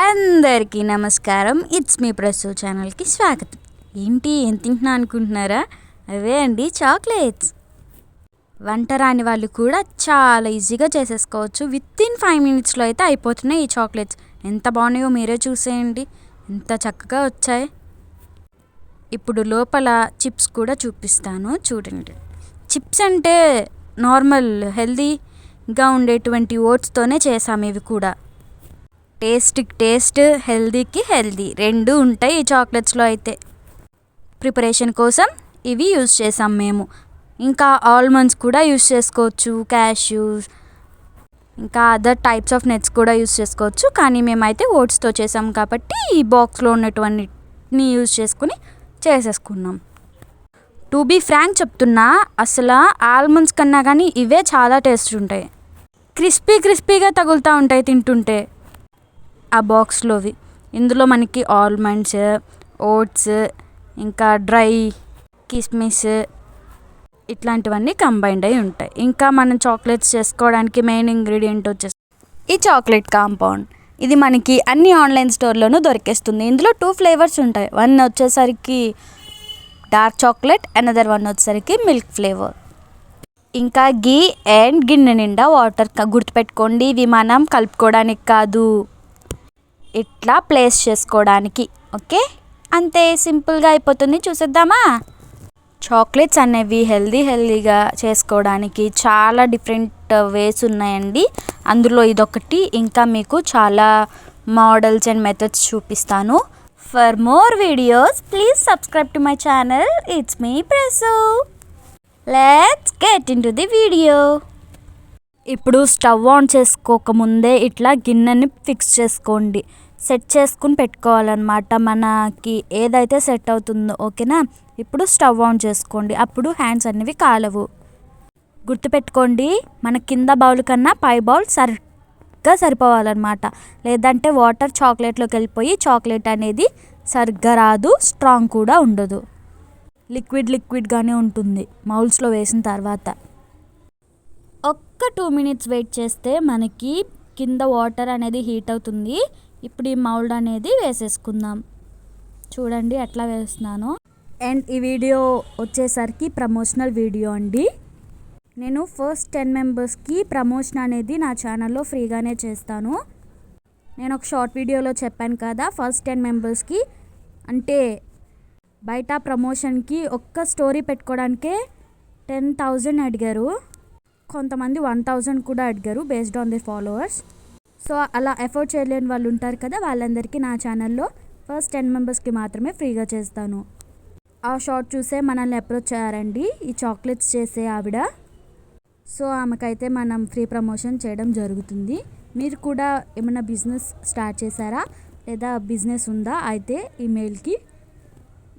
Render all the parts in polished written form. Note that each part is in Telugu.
అందరికీ నమస్కారం. ఇట్స్ మీ ప్రసు ఛానల్కి స్వాగతం. ఏంటి ఏం తింటున్నా అనుకుంటున్నారా? అవే అండి చాక్లెట్స్. వంట రాని వాళ్ళు కూడా చాలా ఈజీగా చేసేసుకోవచ్చు. విత్ ఇన్ 5 minutesలో అయితే అయిపోతున్నాయి ఈ చాక్లెట్స్. ఎంత బాగున్నాయో మీరే చూసేయండి, ఎంత చక్కగా వచ్చాయి. ఇప్పుడు లోపల చిప్స్ కూడా చూపిస్తాను చూడండి. చిప్స్ అంటే నార్మల్ హెల్దీగా ఉండేటువంటి ఓట్స్తోనే చేసాము. ఇవి కూడా టేస్ట్కి టేస్ట్, హెల్దీకి హెల్దీ రెండు ఉంటాయి ఈ చాక్లెట్స్లో అయితే. ప్రిపరేషన్ కోసం ఇవి యూజ్ చేసాం మేము. ఇంకా ఆల్మండ్స్ కూడా యూజ్ చేసుకోవచ్చు, క్యాష్యూస్, ఇంకా అదర్ టైప్స్ ఆఫ్ నట్స్ కూడా యూజ్ చేసుకోవచ్చు. కానీ మేమైతే ఓట్స్తో చేసాం కాబట్టి ఈ బాక్స్లో ఉన్నటువన్నిటిని యూజ్ చేసుకుని చేసేసుకున్నాం. టు బీ ఫ్రాంక్ చెప్తున్నా, అసలు ఆల్మండ్స్ కన్నా కానీ ఇవే చాలా టేస్ట్ ఉంటాయి. క్రిస్పీగా తగులుతూ ఉంటాయి తింటుంటే ఆ బాక్స్లోవి. ఇందులో మనకి ఆల్మండ్స్, ఓట్స్, ఇంకా డ్రై కిస్మిస్ ఇట్లాంటివన్నీ కంబైండ్ అయి ఉంటాయి. ఇంకా మనం చాక్లెట్స్ చేసుకోవడానికి మెయిన్ ఇంగ్రీడియంట్ వచ్చేసి ఈ చాక్లెట్ కాంపౌండ్. ఇది మనకి అన్ని ఆన్లైన్ స్టోర్లోనూ దొరికేస్తుంది. ఇందులో 2 ఫ్లేవర్స్ ఉంటాయి. వన్ వచ్చేసరికి డార్క్ చాక్లెట్, అనదర్ వన్ వచ్చేసరికి మిల్క్ ఫ్లేవర్. ఇంకా గీ అండ్ గిన్నె నిండా వాటర్. గుర్తుపెట్టుకోండి, ఇవి మనం కలుపుకోవడానికి కాదు, ఇట్లా ప్లేస్ చేసుకోవడానికి. ఓకే, అంతే సింపుల్గా అయిపోతుంది. చూసేద్దామా? చాక్లెట్స్ అనేవి హెల్దీగా చేసుకోవడానికి చాలా డిఫరెంట్ వేస్ ఉన్నాయండి. అందులో ఇదొకటి. ఇంకా మీకు చాలా మోడల్స్ అండ్ మెథడ్స్ చూపిస్తాను. For more videos please subscribe to my channel. It's me Prasu. Let's get in to the video. ఇప్పుడు స్టవ్ ఆన్ చేసుకోకముందే ఇట్లా గిన్నెని ఫిక్స్ చేసుకోండి. సెట్ చేసుకుని పెట్టుకోవాలన్నమాట, మనకి ఏదైతే సెట్ అవుతుందో. ఓకేనా? ఇప్పుడు స్టవ్ ఆన్ చేసుకోండి, అప్పుడు హ్యాండ్స్ అనేవి కాలవు. గుర్తుపెట్టుకోండి, మన కింద బౌల్ కన్నా పై బౌల్ సరిగ్గా సరిపోవాలన్నమాట. లేదంటే వాటర్ చాక్లెట్లోకి వెళ్ళిపోయి చాక్లెట్ అనేది సరిగ్గా రాదు, స్ట్రాంగ్ కూడా ఉండదు, లిక్విడ్గానే ఉంటుంది మౌల్స్లో వేసిన తర్వాత. ఒక్క 2 minutes వెయిట్ చేస్తే మనకి కింద వాటర్ అనేది హీట్ అవుతుంది. ఇప్పుడు ఈ మౌల్డ్ అనేది వేసేసుకుందాం. చూడండి ఎట్లా వేస్తున్నాను. అండ్ ఈ వీడియో వచ్చేసరికి ప్రమోషనల్ వీడియో అండి. నేను ఫస్ట్ 10 మెంబర్స్కి ప్రమోషన్ అనేది నా ఛానల్లో ఫ్రీగానే చేస్తాను. నేను ఒక షార్ట్ వీడియోలో చెప్పాను కదా, ఫస్ట్ 10 మెంబర్స్కి అంటే బయట ప్రమోషన్కి ఒక్క స్టోరీ పెట్టుకోవడానికే 10,000 అడిగారు. కొంతమంది 1,000 కూడా అడిగారు based on the followers. So అలా ఎఫోర్డ్ చేయలేని వాళ్ళు ఉంటారు కదా, వాళ్ళందరికీ నా ఛానల్లో ఫస్ట్ 10 మెంబర్స్కి మాత్రమే ఫ్రీగా చేస్తాను. ఆ షార్ట్ చూసే మనల్ని అప్రోచ్ అయ్యారండి ఈ చాక్లెట్స్ చేసే ఆవిడ. సో ఆమెకైతే మనం ఫ్రీ ప్రమోషన్ చేయడం జరుగుతుంది. మీరు కూడా ఏమైనా బిజినెస్ స్టార్ట్ చేశారా లేదా బిజినెస్ ఉందా? అయితే ఈమెయిల్కి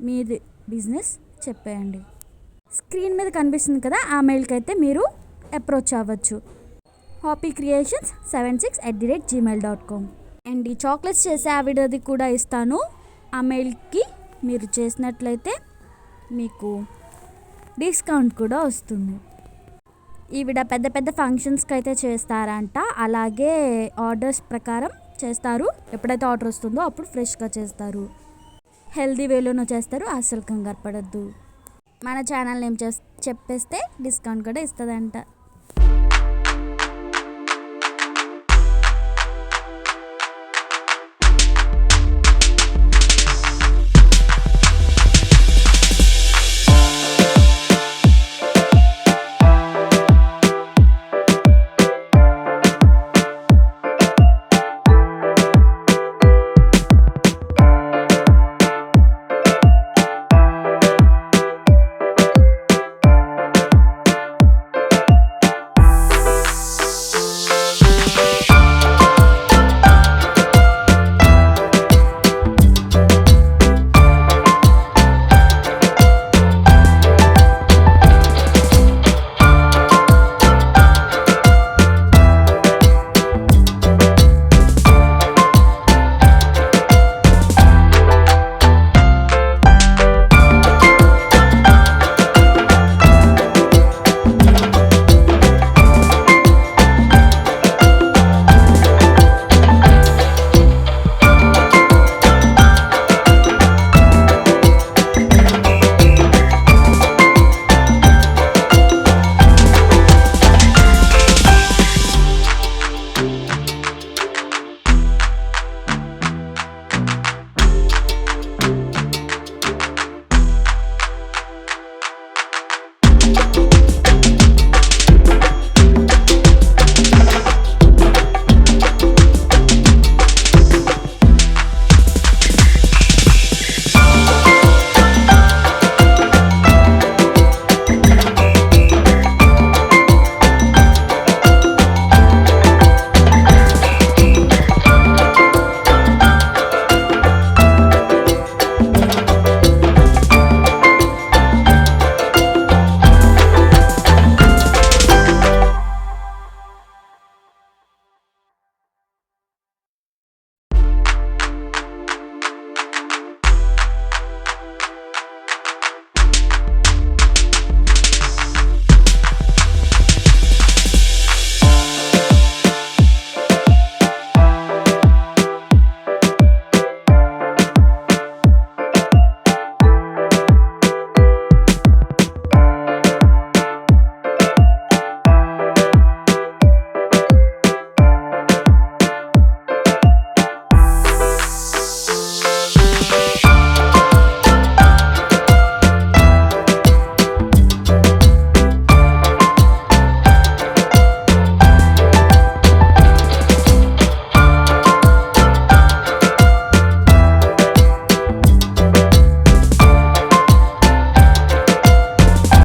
మీది బిజినెస్ చెప్పేయండి. స్క్రీన్ మీద కనిపిస్తుంది కదా, ఆ మెయిల్కి అయితే మీరు అప్రోచ్ అవ్వచ్చు. happycreations76@gmail.com. అండ్ ఈ చాక్లెట్స్ చేసే ఆవిడది కూడా ఇస్తాను. ఆ మెయిల్కి మీరు చేసినట్లయితే మీకు డిస్కౌంట్ కూడా వస్తుంది. ఈవిడ పెద్ద ఫంక్షన్స్కి అయితే చేస్తారంట, అలాగే ఆర్డర్స్ ప్రకారం చేస్తారు. ఎప్పుడైతే ఆర్డర్ వస్తుందో అప్పుడు ఫ్రెష్గా చేస్తారు, హెల్దీ వేలోనూ చేస్తారు. అస్సలు కంగారు పడద్దు. మన ఛానల్ నేమ్ చెప్పేస్తే డిస్కౌంట్ కూడా ఇస్తుందంట.